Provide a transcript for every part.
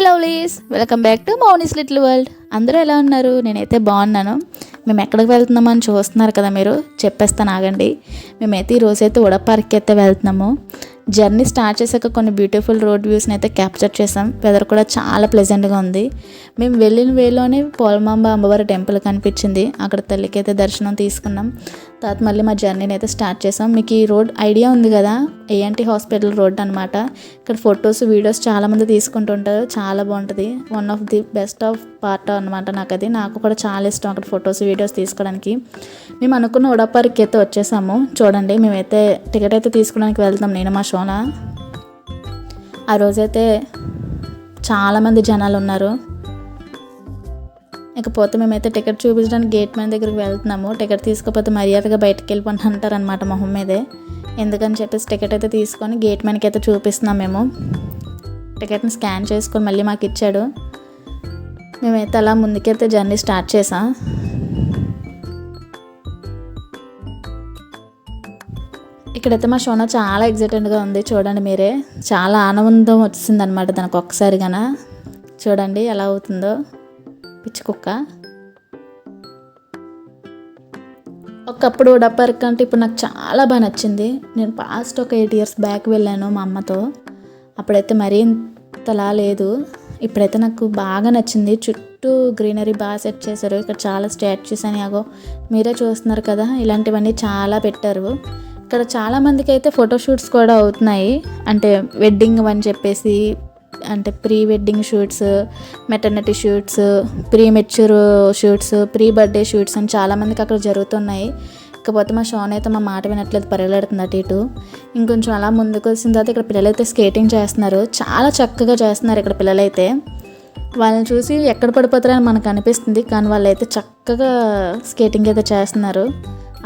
Lovelies, welcome back to Mouni's little world. అందరూ ఎలా ఉన్నారు? నేనైతే బాగున్నాను. మేము ఎక్కడికి వెళ్తున్నామని చూస్తున్నారు కదా మీరు, చెప్పేస్తాను ఆగండి. మేమైతే ఈరోజైతే ఉడపార్క్కి అయితే వెళ్తున్నాము. జర్నీ స్టార్ట్ చేశాక కొన్ని బ్యూటిఫుల్ రోడ్ వ్యూస్ని అయితే క్యాప్చర్ చేసాం. వెదర్ కూడా చాలా ప్లెజెంట్గా ఉంది. మేము వెళ్ళిన వేలోనే పోలమాంబ అమ్మవారి టెంపుల్ కనిపించింది. అక్కడ తల్లికి అయితే దర్శనం తీసుకున్నాం. తర్వాత మళ్ళీ మా జర్నీని అయితే స్టార్ట్ చేసాం. మీకు ఈ రోడ్ ఐడియా ఉంది కదా, ఏఎన్టీ హాస్పిటల్ రోడ్ అనమాట. ఇక్కడ ఫొటోస్ వీడియోస్ చాలామంది తీసుకుంటుంటారు. చాలా బాగుంటుంది. One of the best of part అనమాట నాకు కూడా చాలా ఇష్టం అక్కడ ఫొటోస్ వీడియోస్ తీసుకోవడానికి. మేము అనుకున్న ఉడపార్క్కి అయితే వచ్చేసాము. చూడండి, మేమైతే టికెట్ అయితే తీసుకోవడానికి వెళ్తాం, నేను మా షోనా. ఆ రోజైతే చాలామంది జనాలు ఉన్నారు. ఇకపోతే మేమైతే టికెట్ చూపించడానికి గేట్ మ్యాన్ దగ్గరికి వెళ్తున్నాము. టికెట్ తీసుకోకపోతే మర్యాదగా బయటకు వెళ్ళిపోయి అంటారనమాట మొహం మీదే. ఎందుకని చెప్పేసి టికెట్ అయితే తీసుకొని గేట్ మ్యాన్కి అయితే చూపిస్తున్నాం. మేము టికెట్ని స్కాన్ చేసుకొని మళ్ళీ మాకు ఇచ్చాడు. మేమైతే అలా ముందుకైతే జర్నీ స్టార్ట్ చేసాం. ఇక్కడైతే మా షోనా చాలా ఎగ్జైటెడ్గా ఉంది. చూడండి మీరే, చాలా ఆనందం వచ్చింది అనమాట దానికి ఒక్కసారిగాన. చూడండి ఎలా అవుతుందో పిచ్చి కుక్క. ఒకప్పుడు ఉడపార్క్ అంటే ఇప్పుడు నాకు చాలా బాగా నచ్చింది. నేను పాస్ట్ ఒక 8 years బ్యాక్ వెళ్ళాను మా అమ్మతో. అప్పుడైతే మరీ ఇంతలా లేదు. ఇప్పుడైతే నాకు బాగా నచ్చింది. చుట్టూ గ్రీనరీ బాగా సెట్ చేశారు. ఇక్కడ చాలా స్టాచ్యూస్ అని అగో మీరే చూస్తున్నారు కదా, ఇలాంటివన్నీ చాలా పెట్టారు. ఇక్కడ చాలామందికి అయితే ఫోటోషూట్స్ కూడా అవుతున్నాయి. అంటే వెడ్డింగ్ అని చెప్పేసి, అంటే pre wedding shoots, maternity shoots, pre mature shoots, pre birthday shoots అని చాలామందికి అక్కడ జరుగుతున్నాయి. ఇకపోతే మా షోన్ అయితే మా మాట వినట్లేదు, పరిగెడుతుంది అటు ఇటు. ఇంకొంచెం అలా ముందుకు వచ్చిన తర్వాత ఇక్కడ పిల్లలైతే స్కేటింగ్ చేస్తున్నారు. చాలా చక్కగా చేస్తున్నారు ఇక్కడ పిల్లలైతే. వాళ్ళని చూసి ఎక్కడ పడిపోతారని మనకు అనిపిస్తుంది, కానీ వాళ్ళైతే చక్కగా స్కేటింగ్ అయితే చేస్తున్నారు.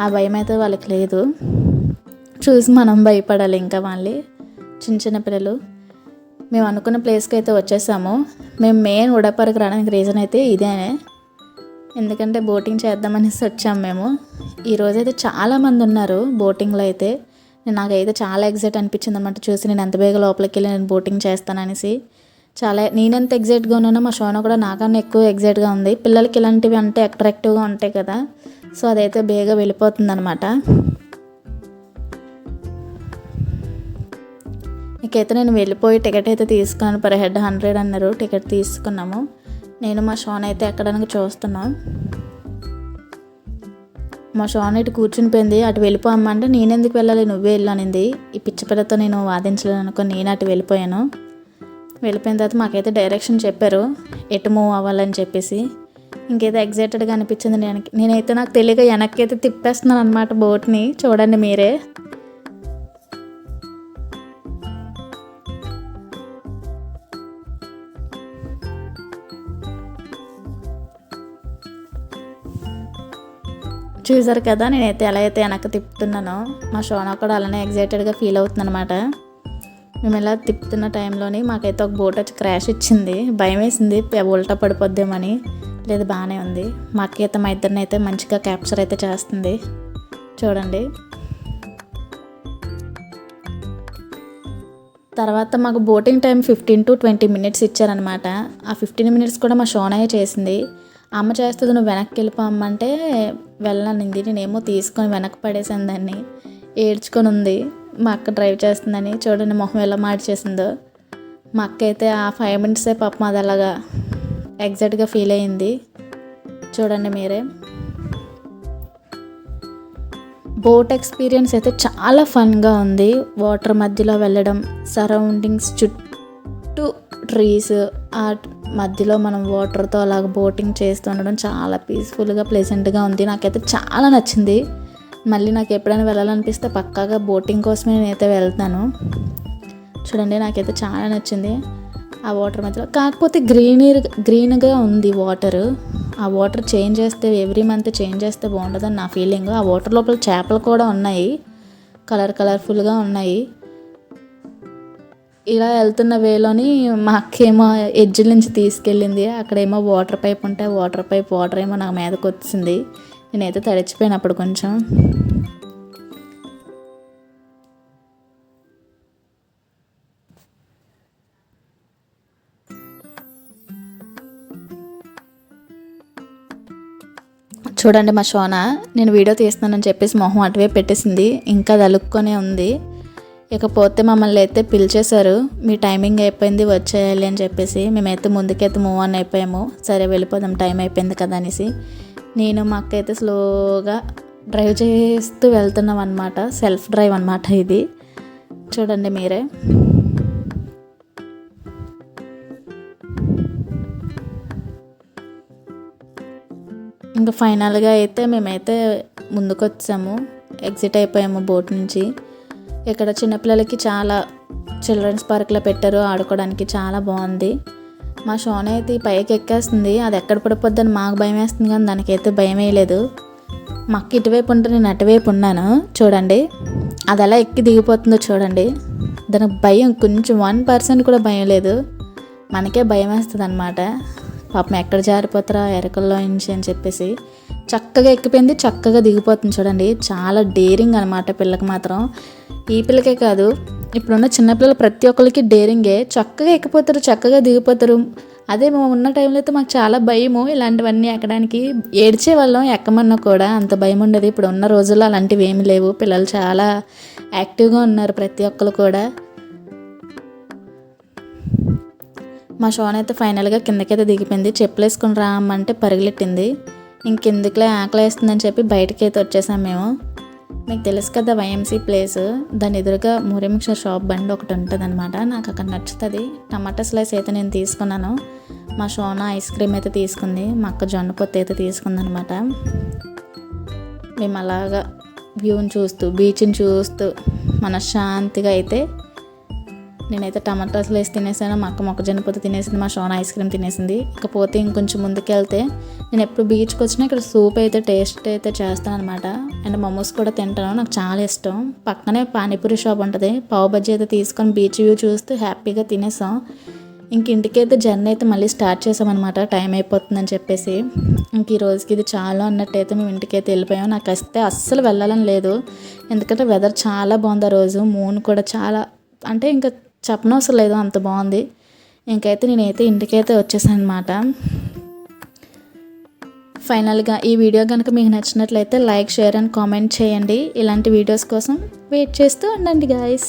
ఆ భయం అయితే వాళ్ళకి లేదు. చూసి మనం భయపడాలి ఇంకా వాళ్ళని, చిన్న చిన్న పిల్లలు. మేము అనుకున్న ప్లేస్కి అయితే వచ్చేసాము. మేము మెయిన్ ఉడపార్క్ రావడానికి రీజన్ అయితే ఇదే. ఎందుకంటే బోటింగ్ చేద్దామనేసి వచ్చాము మేము. ఈరోజైతే చాలామంది ఉన్నారు బోటింగ్లో అయితే. నాకైతే చాలా ఎగ్జైట్ అనిపించింది అనమాట చూసి. నేను ఎంత బేగా లోపలికి వెళ్ళి నేను బోటింగ్ చేస్తాననేసి నేనెంత ఎగ్జైట్గా ఉన్నానో మా షోన కూడా నాకన్నా ఎక్కువ ఎగ్జైట్గా ఉంది. పిల్లలకి ఇలాంటివి అంటే అట్రాక్టివ్గా ఉంటాయి కదా, సో అదైతే బేగా వెళ్ళిపోతుంది అనమాట. ఇకైతే నేను వెళ్ళిపోయి టికెట్ అయితే తీసుకున్నాను. పర్ హెడ్ 100 అన్నారు. టికెట్ తీసుకున్నాము. నేను మా షోన్ అయితే ఎక్కడానికి చూస్తున్నాం. మా షోన్ ఇటు కూర్చుని పోయింది. అటు వెళ్ళిపోమ్మంటే నేను ఎందుకు వెళ్ళాలి, నువ్వే వెళ్ళానింది. ఈ పిచ్చి పిల్లతో నేను వాదించలేను అనుకుని నేను అటు వెళ్ళిపోయాను. వెళ్ళిపోయిన తర్వాత మాకైతే డైరెక్షన్ చెప్పారు ఎటు మూవ్ అవ్వాలని చెప్పేసి. ఇంకేదో ఎగ్జైటెడ్గా అనిపించింది నేనైతే. నాకు తెలియక వెనక్కి అయితే తిప్పేస్తున్నాను అనమాట బోట్ని. చూడండి మీరే. చూసారు కదా నేనైతే ఎలా అయితే వెనక్కి తిప్పుతున్నానో. మా షోనా కూడా అలానే ఎగ్జైటెడ్గా ఫీల్ అవుతుంది అనమాట. మేము ఇలా తిప్పుతున్న టైంలోని మాకైతే ఒక బోట్ వచ్చి క్రాష్ ఇచ్చింది. భయం వేసింది ఉల్టా పడిపోద్దామని. లేదు, బాగానే ఉంది. మా అక్క అయితే మా ఇద్దరిని అయితే మంచిగా క్యాప్చర్ అయితే చేస్తుంది. చూడండి. తర్వాత మాకు బోటింగ్ టైం 15 to 20 minutes ఇచ్చారనమాట. ఆ 15 minutes కూడా మా షోనాయే చేసింది. అమ్మ చేస్తుంది, నువ్వు వెనక్కి వెళ్ళిపోమ్మంటే వెళ్ళనింది. నేనేమో తీసుకొని వెనక్కి పడేసాను దాన్ని. ఏడ్చుకొని ఉంది మా అక్క డ్రైవ్ చేస్తుందని. చూడండి మొహం ఎలా మార్చేసిందో. మా అక్క అయితే ఆ 5 minutes పాపం అది అలాగా ఎగ్జైట్గా ఫీల్ అయ్యింది. చూడండి మీరే. బోట్ ఎక్స్పీరియన్స్ అయితే చాలా ఫన్గా ఉంది. వాటర్ మధ్యలో వెళ్ళడం, సరౌండింగ్స్ చుట్టూ ట్రీస్, ఆ మధ్యలో మనం వాటర్తో అలాగ బోటింగ్ చేస్తూ ఉండడం చాలా పీస్ఫుల్గా ప్లెజెంట్గా ఉంది. నాకైతే చాలా నచ్చింది. మళ్ళీ నాకు ఎప్పుడైనా వెళ్ళాలనిపిస్తే పక్కాగా బోటింగ్ కోసమే నేనైతే వెళ్తాను. చూడండి నాకైతే చాలా నచ్చింది ఆ వాటర్ మధ్యలో. కాకపోతే గ్రీన్గా ఉంది వాటర్. ఆ వాటర్ చేంజ్ చేస్తే ఎవ్రీ మంత్ చేంజ్ చేస్తే బాగుంటుందని నా ఫీలింగ్. ఆ వాటర్ లోపల చేపలు కూడా ఉన్నాయి, కలర్ఫుల్గా ఉన్నాయి. ఇలా వెళ్తున్న వేలోని మా అక్కేమో ఎడ్జిల నుంచి తీసుకెళ్ళింది. అక్కడేమో వాటర్ పైప్ ఉంటే వాటర్ ఏమో నా మీదకి వచ్చింది. నేనైతే తడిచిపోయినప్పుడు కొంచెం. చూడండి మా షోనా నేను వీడియో తీస్తున్నానని చెప్పేసి మొహం అటువైపు పెట్టేసింది, ఇంకా అది అలుక్కొనే ఉంది. ఇకపోతే మమ్మల్ని అయితే పిలిచేశారు, మీ టైమింగ్ అయిపోయింది వచ్చేయాలి అని చెప్పేసి. మేమైతే ముందుకైతే మూవ్ ఆన్ అయిపోయాము, సరే వెళ్ళిపోదాం టైం అయిపోయింది కదా అనేసి. నేను మా అక్క అయితే స్లోగా డ్రైవ్ చేస్తూ వెళ్తున్నాం అనమాట, సెల్ఫ్ డ్రైవ్ అనమాట ఇది, చూడండి మీరే. ఇంకా ఫైనల్గా అయితే మేమైతే ముందుకు వచ్చాము, ఎగ్జిట్ అయిపోయాము బోట్ నుంచి. ఇక్కడ చిన్నపిల్లలకి చాలా చిల్డ్రన్స్ పార్క్లో పెట్టారు, ఆడుకోవడానికి చాలా బాగుంది. మా షోన అయితే పైకి ఎక్కేస్తుంది, అది ఎక్కడ పడిపోద్దని మాకు భయం వేస్తుంది, కానీ దానికైతే భయం వేయలేదు. మా అక్క ఇటువైపు ఉంటే నేను అటువైపు ఉన్నాను, చూడండి అది ఎలా ఎక్కి దిగిపోతుందో చూడండి. దానికి భయం కొంచెం 1% కూడా భయం లేదు, మనకే భయం వేస్తుంది అనమాట. పాపం ఎక్కడ జారిపోతారా ఎరకల్లో నుంచి అని చెప్పేసి చక్కగా ఎక్కిపోయింది, చక్కగా దిగిపోతుంది చూడండి. చాలా డేరింగ్ అనమాట పిల్లకి మాత్రం. ఈ పిల్లకే కాదు, ఇప్పుడున్న చిన్నపిల్లలు ప్రతి ఒక్కరికి డేరింగే, చక్కగా ఎక్కిపోతారు, చక్కగా దిగిపోతారు. అదే మేము ఉన్న టైంలో అయితే మాకు చాలా భయము ఇలాంటివన్నీ ఎక్కడానికి, ఏడ్చే వాళ్ళం ఎక్కమన్నా కూడా, అంత భయం ఉండేది. ఇప్పుడు ఉన్న రోజుల్లో అలాంటివి ఏమి లేవు, పిల్లలు చాలా యాక్టివ్గా ఉన్నారు ప్రతి ఒక్కరు కూడా. మా షోన్ అయితే ఫైనల్గా కిందకైతే దిగిపోయింది, చెప్పులు వేసుకుని రామంటే పరుగులెట్టింది. ఇంకెందుకులే ఆకలి వేస్తుందని చెప్పి బయటకైతే వచ్చేసాం మేము. మీకు తెలుసు కదా వైఎంసీ ప్లేస్, దాని ఎదురుగా మూరీ మిక్చర్ షాప్ బండి ఒకటి ఉంటుంది అనమాట, నాకు అక్కడ నచ్చుతుంది. టమాటా స్లైస్ అయితే నేను తీసుకున్నాను, మా షోనా ఐస్ క్రీమ్ అయితే తీసుకుంది, మా అక్క జొన్న పొత్తు అయితే తీసుకుంది అనమాట. మేము అలాగా వ్యూని చూస్తూ బీచ్ని చూస్తూ మనశ్శాంతిగా అయితే, నేనైతే టమాటా స్లైస్ తినేసాను, మా అక్క మొక్కజొన్న పొత్తు తినేసింది, మా షోనా ఐస్ క్రీమ్ తినేసింది. ఇకపోతే ఇంకొంచెం ముందుకెళ్తే నేను ఎప్పుడు బీచ్కి వచ్చినా ఇక్కడ సూప్ అయితే టేస్ట్ అయితే చేస్తాను అనమాట, అండ్ మోమోస్ కూడా తింటాను, నాకు చాలా ఇష్టం. పక్కనే పానీపూరి షాప్ ఉంటుంది, పావు బజ్జీ అయితే తీసుకొని బీచ్ వ్యూ చూస్తూ హ్యాపీగా తినేసాం. ఇంక ఇంటికైతే జర్నీ అయితే మళ్ళీ స్టార్ట్ చేసామన్నమాట, టైం అయిపోతుందని చెప్పేసి. ఇంక ఈ రోజుకి ఇది చాలా అన్నట్టయితే మేము ఇంటికైతే వెళ్ళిపోయాం. నాకు వస్తే అస్సలు వెళ్ళాలని లేదు, ఎందుకంటే వెదర్ చాలా బాగుంది ఆ రోజు, మూన్ కూడా చాలా, అంటే ఇంకా చెప్పనవసరం లేదు అంత బాగుంది. ఇంకైతే నేనైతే ఇంటికైతే వచ్చేసాను అనమాట. ఫైనల్గా ఈ వీడియో కనుక మీకు నచ్చినట్లయితే లైక్, షేర్ అండ్ కామెంట్ చేయండి. ఇలాంటి వీడియోస్ కోసం వెయిట్ చేస్తూ ఉండండి గాయస్.